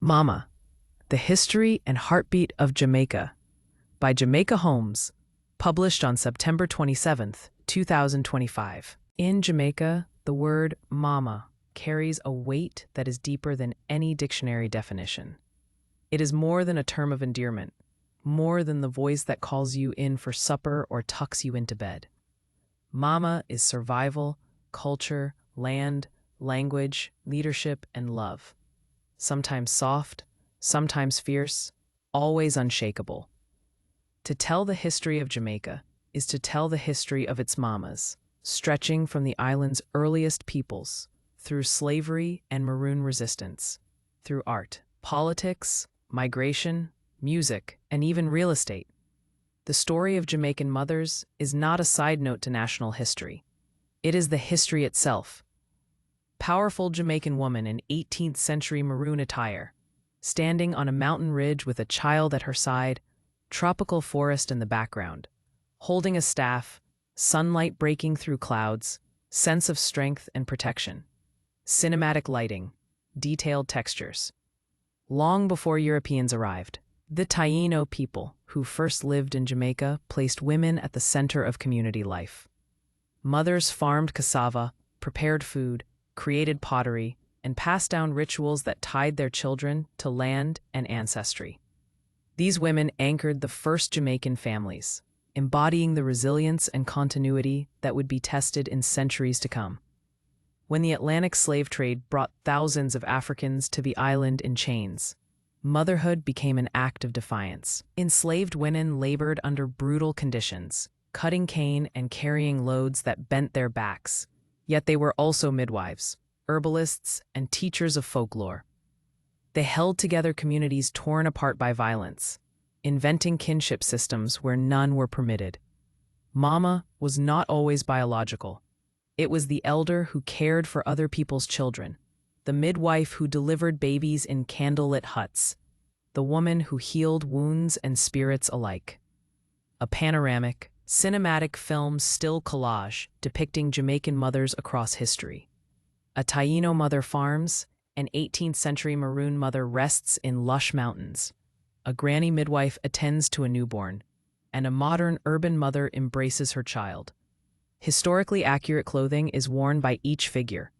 Mama, The History and Heartbeat of Jamaica by Jamaica Homes, published on September 27, 2025. In Jamaica, the word mama carries a weight that is deeper than any dictionary definition. It is more than a term of endearment, more than the voice that calls you in for supper or tucks you into bed. Mama is survival, culture, land, language, leadership, and love. Sometimes soft, sometimes fierce, always unshakable. To tell the history of Jamaica is to tell the history of its mamas, stretching from the island's earliest peoples, through slavery and maroon resistance, through art, politics, migration, music, and even real estate. The story of Jamaican mothers is not a side note to national history. It is the history itself. Powerful Jamaican woman in 18th century maroon attire, standing on a mountain ridge with a child at her side, tropical forest in the background, holding a staff, sunlight breaking through clouds, sense of strength and protection. Cinematic lighting, detailed textures. Long before Europeans arrived, the Taino people, who first lived in Jamaica, placed women at the center of community life. Mothers farmed cassava, prepared food, created pottery, and passed down rituals that tied their children to land and ancestry. These women anchored the first Jamaican families, embodying the resilience and continuity that would be tested in centuries to come. When the Atlantic slave trade brought thousands of Africans to the island in chains, motherhood became an act of defiance. Enslaved women labored under brutal conditions, cutting cane and carrying loads that bent their backs, yet they were also midwives, herbalists, and teachers of folklore. They held together communities torn apart by violence, inventing kinship systems where none were permitted. Mama was not always biological. It was the elder who cared for other people's children, the midwife who delivered babies in candlelit huts, the woman who healed wounds and spirits alike. A panoramic, cinematic film still collage depicting Jamaican mothers across history. A Taino mother farms, an 18th century maroon mother rests in lush mountains. A granny midwife attends to a newborn, and a modern urban mother embraces her child. Historically accurate clothing is worn by each figure.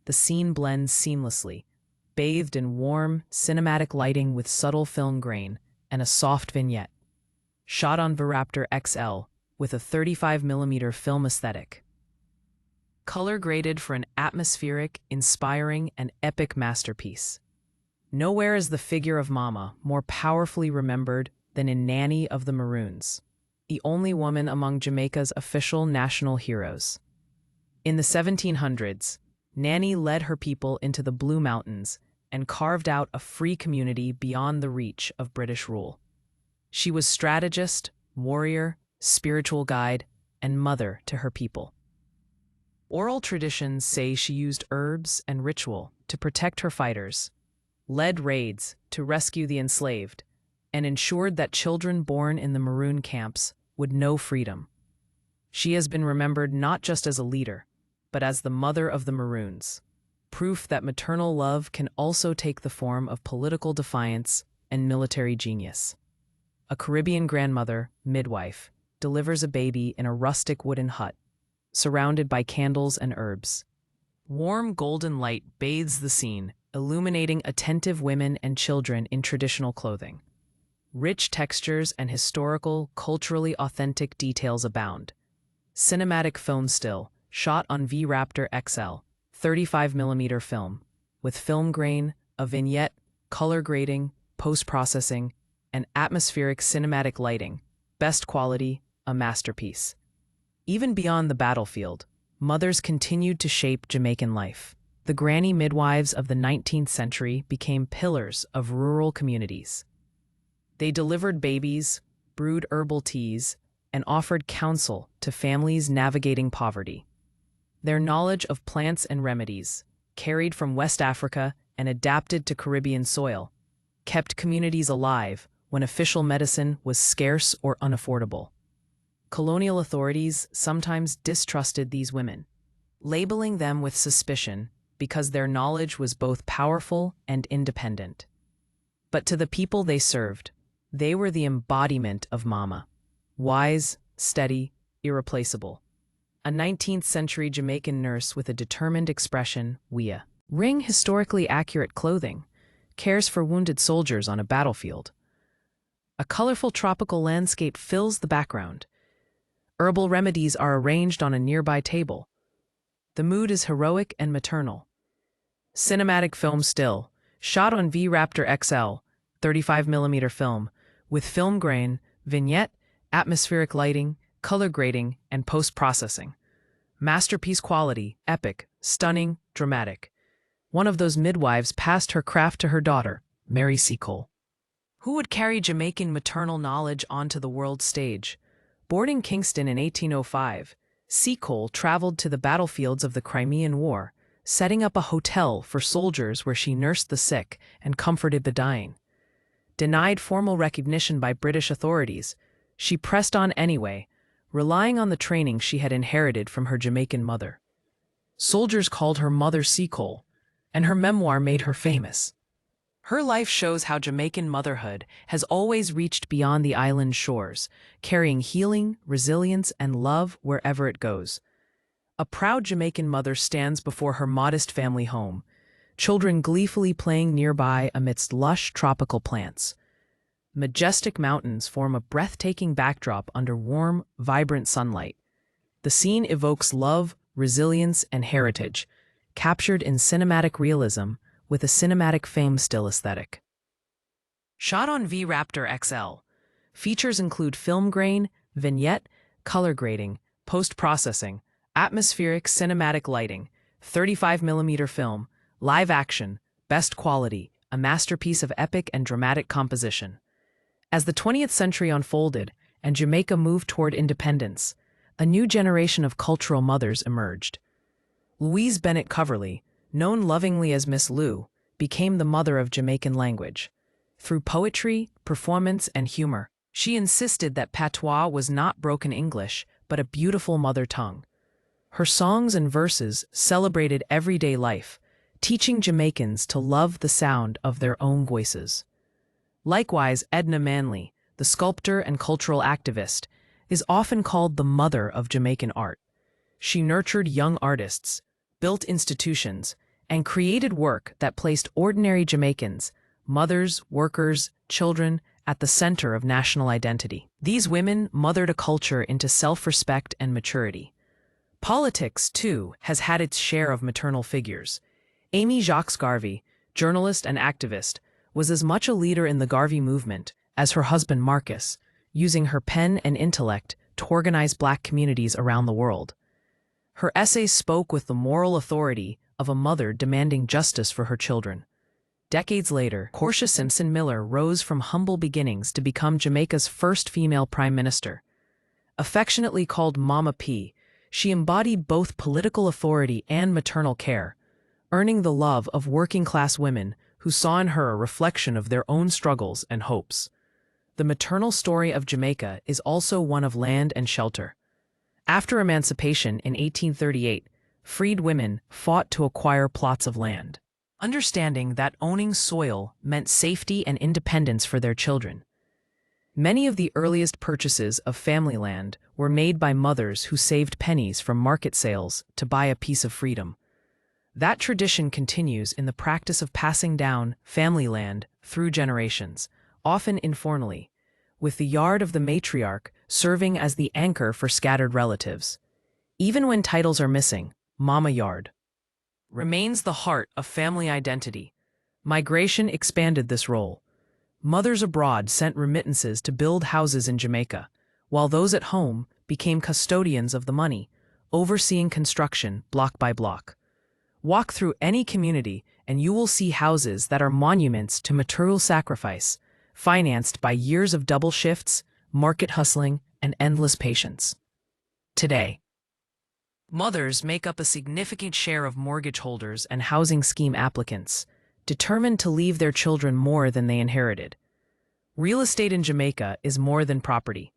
The scene blends seamlessly, bathed in warm, cinematic lighting with subtle film grain and a soft vignette. Shot on Viraptor XL with a 35mm film aesthetic. Color graded for an atmospheric, inspiring, and epic masterpiece. Nowhere is the figure of Mama more powerfully remembered than in Nanny of the Maroons, the only woman among Jamaica's official national heroes. In the 1700s, Nanny led her people into the Blue Mountains and carved out a free community beyond the reach of British rule. She was strategist, warrior, spiritual guide, and mother to her people. Oral traditions say she used herbs and ritual to protect her fighters, led raids to rescue the enslaved, and ensured that children born in the maroon camps would know freedom. She has been remembered not just as a leader, but as the mother of the Maroons, proof that maternal love can also take the form of political defiance and military genius. A Caribbean grandmother, midwife, delivers a baby in a rustic wooden hut, surrounded by candles and herbs. Warm golden light bathes the scene, illuminating attentive women and children in traditional clothing. Rich textures and historical, culturally authentic details abound. Cinematic film still, shot on Viraptor XL, 35mm film, with film grain, a vignette, color grading, post-processing, and atmospheric cinematic lighting. Best quality, a masterpiece. Even beyond the battlefield, mothers continued to shape Jamaican life. The granny midwives of the 19th century became pillars of rural communities. They delivered babies, brewed herbal teas, and offered counsel to families navigating poverty. Their knowledge of plants and remedies, carried from West Africa and adapted to Caribbean soil, kept communities alive when official medicine was scarce or unaffordable. Colonial authorities sometimes distrusted these women, labeling them with suspicion because their knowledge was both powerful and independent. But to the people they served, they were the embodiment of Mama. Wise, steady, irreplaceable. A 19th-century Jamaican nurse with a determined expression, Wia. Ring historically accurate clothing, cares for wounded soldiers on a battlefield. A colorful tropical landscape fills the background. Herbal remedies are arranged on a nearby table. The mood is heroic and maternal. Cinematic film still, shot on V-Raptor XL, 35mm film, with film grain, vignette, atmospheric lighting, color grading, and post-processing. Masterpiece quality, epic, stunning, dramatic. One of those midwives passed her craft to her daughter, Mary Seacole, who would carry Jamaican maternal knowledge onto the world stage. Born in Kingston in 1805, Seacole traveled to the battlefields of the Crimean War, setting up a hotel for soldiers where she nursed the sick and comforted the dying. Denied formal recognition by British authorities, she pressed on anyway, relying on the training she had inherited from her Jamaican mother. Soldiers called her Mother Seacole, and her memoir made her famous. Her life shows how Jamaican motherhood has always reached beyond the island shores, carrying healing, resilience, and love wherever it goes. A proud Jamaican mother stands before her modest family home, children gleefully playing nearby amidst lush tropical plants. Majestic mountains form a breathtaking backdrop under warm, vibrant sunlight. The scene evokes love, resilience, and heritage, captured in cinematic realism with a cinematic fame still aesthetic. Shot on V-Raptor XL, features include film grain, vignette, color grading, post-processing, atmospheric cinematic lighting, 35mm film, live action, best quality, a masterpiece of epic and dramatic composition. As the 20th century unfolded and Jamaica moved toward independence, a new generation of cultural mothers emerged. Louise Bennett Coverley, known lovingly as Miss Lou, became the mother of Jamaican language. Through poetry, performance, and humor, she insisted that patois was not broken English, but a beautiful mother tongue. Her songs and verses celebrated everyday life, teaching Jamaicans to love the sound of their own voices. Likewise, Edna Manley, the sculptor and cultural activist, is often called the mother of Jamaican art. She nurtured young artists, built institutions, and created work that placed ordinary Jamaicans, mothers, workers, children, at the center of national identity. These women mothered a culture into self-respect and maturity. Politics, too, has had its share of maternal figures. Amy Jacques Garvey, journalist and activist, was as much a leader in the Garvey movement as her husband Marcus, using her pen and intellect to organize Black communities around the world. Her essays spoke with the moral authority of a mother demanding justice for her children. Decades later, Portia Simpson Miller rose from humble beginnings to become Jamaica's first female prime minister. Affectionately called Mama P, she embodied both political authority and maternal care, earning the love of working-class women who saw in her a reflection of their own struggles and hopes. The maternal story of Jamaica is also one of land and shelter. After emancipation in 1838, freed women fought to acquire plots of land, understanding that owning soil meant safety and independence for their children. Many of the earliest purchases of family land were made by mothers who saved pennies from market sales to buy a piece of freedom. That tradition continues in the practice of passing down family land through generations, often informally, with the yard of the matriarch serving as the anchor for scattered relatives. Even when titles are missing, Mama Yard remains the heart of family identity. Migration expanded this role. Mothers abroad sent remittances to build houses in Jamaica, while those at home became custodians of the money, overseeing construction block by block. Walk through any community and you will see houses that are monuments to maternal sacrifice, financed by years of double shifts, market hustling, and endless patience. Today, mothers make up a significant share of mortgage holders and housing scheme applicants, determined to leave their children more than they inherited. Real estate in Jamaica is more than property.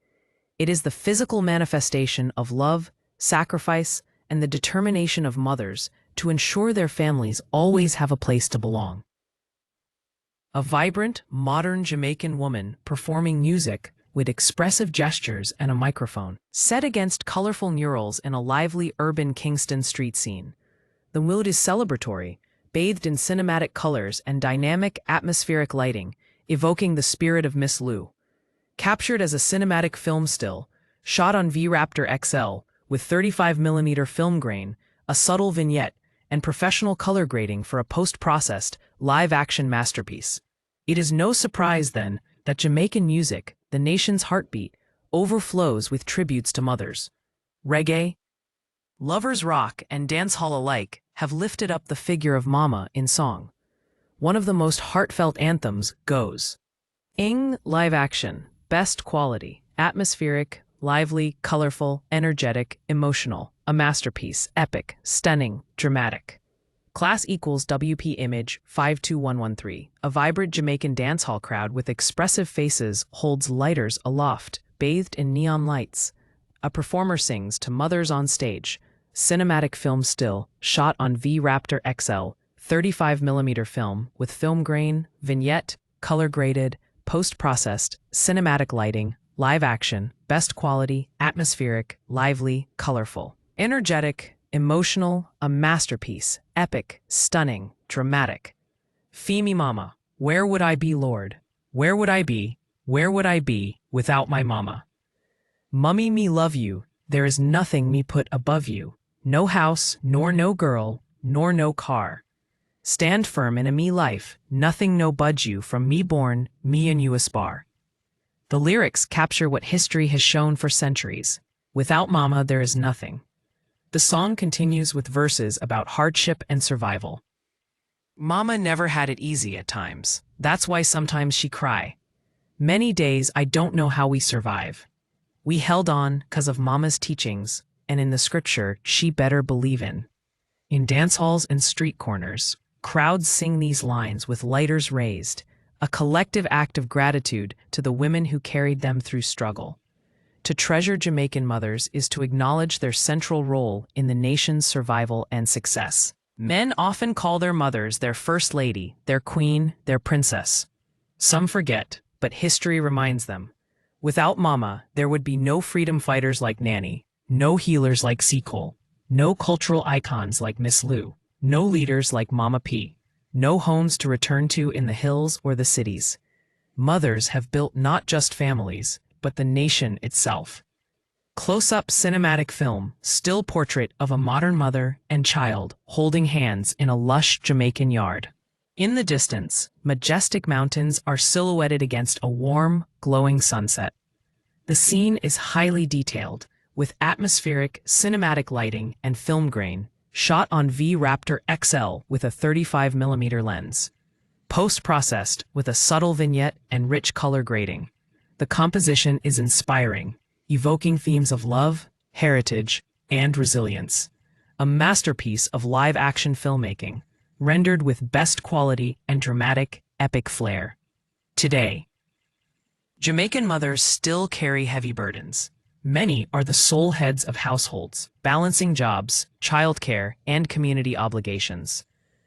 It is the physical manifestation of love, sacrifice, and the determination of mothers to ensure their families always have a place to belong. a vibrant, modern Jamaican woman performing music with expressive gestures and a microphone, set against colorful murals in a lively urban Kingston street scene. The mood is celebratory, bathed in cinematic colors and dynamic atmospheric lighting, evoking the spirit of Miss Lou. Captured as a cinematic film still, shot on V-Raptor XL with 35mm film grain, a subtle vignette, and professional color grading for a post-processed, live-action masterpiece. It is no surprise, then, that Jamaican music, the nation's heartbeat, overflows with tributes to mothers. Reggae, lovers rock, and dancehall alike have lifted up the figure of Mama in song. One of the most heartfelt anthems goes, "Ing live action, best quality, atmospheric, lively, colorful, energetic, emotional, a masterpiece, epic, stunning, dramatic." Class equals WP Image 52113. A vibrant Jamaican dancehall crowd with expressive faces holds lighters aloft, bathed in neon lights. A performer sings to mothers on stage. Cinematic film still, shot on V-Raptor XL, 35mm film with film grain, vignette, color graded, post-processed, cinematic lighting, live action, best quality, atmospheric, lively, colorful, energetic, emotional, a masterpiece, epic, stunning, dramatic. Femi Mama, where would I be, Lord? Where would I be without my mama? Mummy, me love you, there is nothing me put above you. No house, nor no girl, nor no car. Stand firm in a me life, nothing no budge you from me born, me and you aspire. The lyrics capture what history has shown for centuries. Without mama, there is nothing. The song continues with verses about hardship and survival. Mama never had it easy at times. That's why sometimes she cry. Many days I don't know how we survive. We held on 'cause of mama's teachings, and in the scripture she better believe in. In dance halls and street corners, crowds sing these lines with lighters raised, a collective act of gratitude to the women who carried them through struggle. To treasure Jamaican mothers is to acknowledge their central role in the nation's survival and success. Men often call their mothers their first lady, their queen, their princess. Some forget, but history reminds them. Without Mama, there would be no freedom fighters like Nanny, no healers like Seacole, no cultural icons like Miss Lou, no leaders like Mama P, no homes to return to in the hills or the cities. Mothers have built not just families, but the nation itself. Close-up cinematic film, still portrait of a modern mother and child holding hands in a lush Jamaican yard. In the distance, majestic mountains are silhouetted against a warm, glowing sunset. The scene is highly detailed, with atmospheric, cinematic lighting and film grain, shot on V-Raptor XL with a 35mm lens. Post-processed with a subtle vignette and rich color grading. The composition is inspiring, evoking themes of love, heritage, and resilience. A masterpiece of live-action filmmaking, rendered with best quality and dramatic, epic flair. Today, Jamaican mothers still carry heavy burdens. Many are the sole heads of households, balancing jobs, childcare, and community obligations.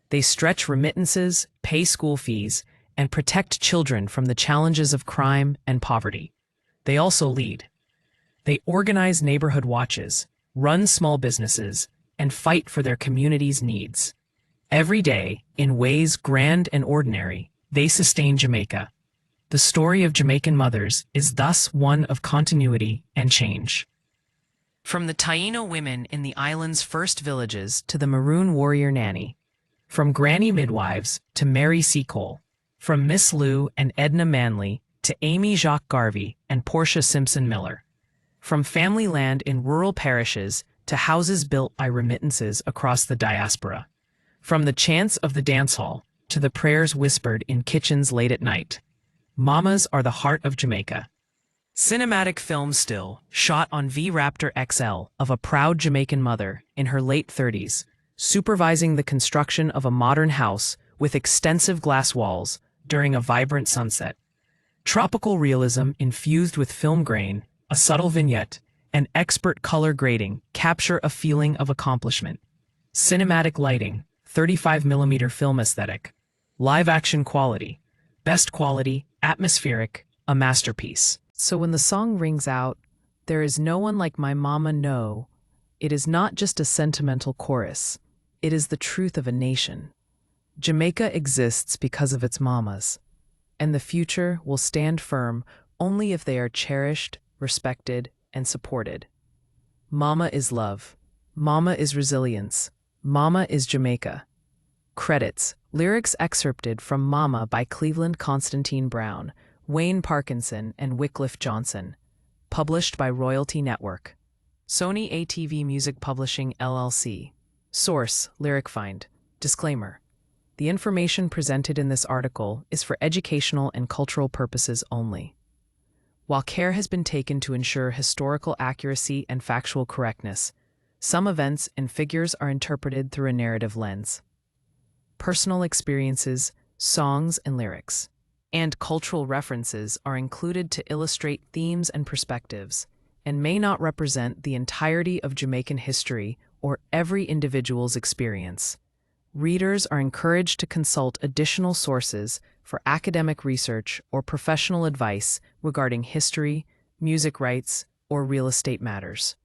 They stretch remittances, pay school fees, and protect children from the challenges of crime and poverty. They also lead. They organize neighborhood watches, run small businesses, and fight for their community's needs. Every day, in ways grand and ordinary, they sustain Jamaica. The story of Jamaican mothers is thus one of continuity and change. From the Taino women in the island's first villages to the Maroon warrior Nanny, from granny midwives to Mary Seacole, from Miss Lou and Edna Manley to Amy Jacques Garvey and Portia Simpson Miller, from family land in rural parishes to houses built by remittances across the diaspora, from the chants of the dance hall to the prayers whispered in kitchens late at night. Mamas are the heart of Jamaica. Cinematic film still, shot on V-Raptor XL of a proud Jamaican mother in her late 30s, supervising the construction of a modern house with extensive glass walls during a vibrant sunset. Tropical realism infused with film grain, a subtle vignette, and expert color grading capture a feeling of accomplishment. Cinematic lighting, 35mm film aesthetic, live-action quality, Best quality, atmospheric, a masterpiece. So when the song rings out, "There is no one like my mama, no," it is not just a sentimental chorus. It is the truth of a nation. Jamaica exists because of its mamas, and the future will stand firm only if they are cherished, respected, and supported. Mama is love. Mama is resilience. Mama is Jamaica. Credits: lyrics excerpted from Mama by Cleveland Constantine Brown, Wayne Parkinson, and Wycliffe Johnson. Published by Royalty Network. Sony ATV Music Publishing, LLC. Source: Lyric Find. Disclaimer: the information presented in this article is for educational and cultural purposes only. While care has been taken to ensure historical accuracy and factual correctness, some events and figures are interpreted through a narrative lens. Personal experiences, songs and lyrics, and cultural references are included to illustrate themes and perspectives, and may not represent the entirety of Jamaican history or every individual's experience. Readers are encouraged to consult additional sources for academic research or professional advice regarding history, music rights, or real estate matters.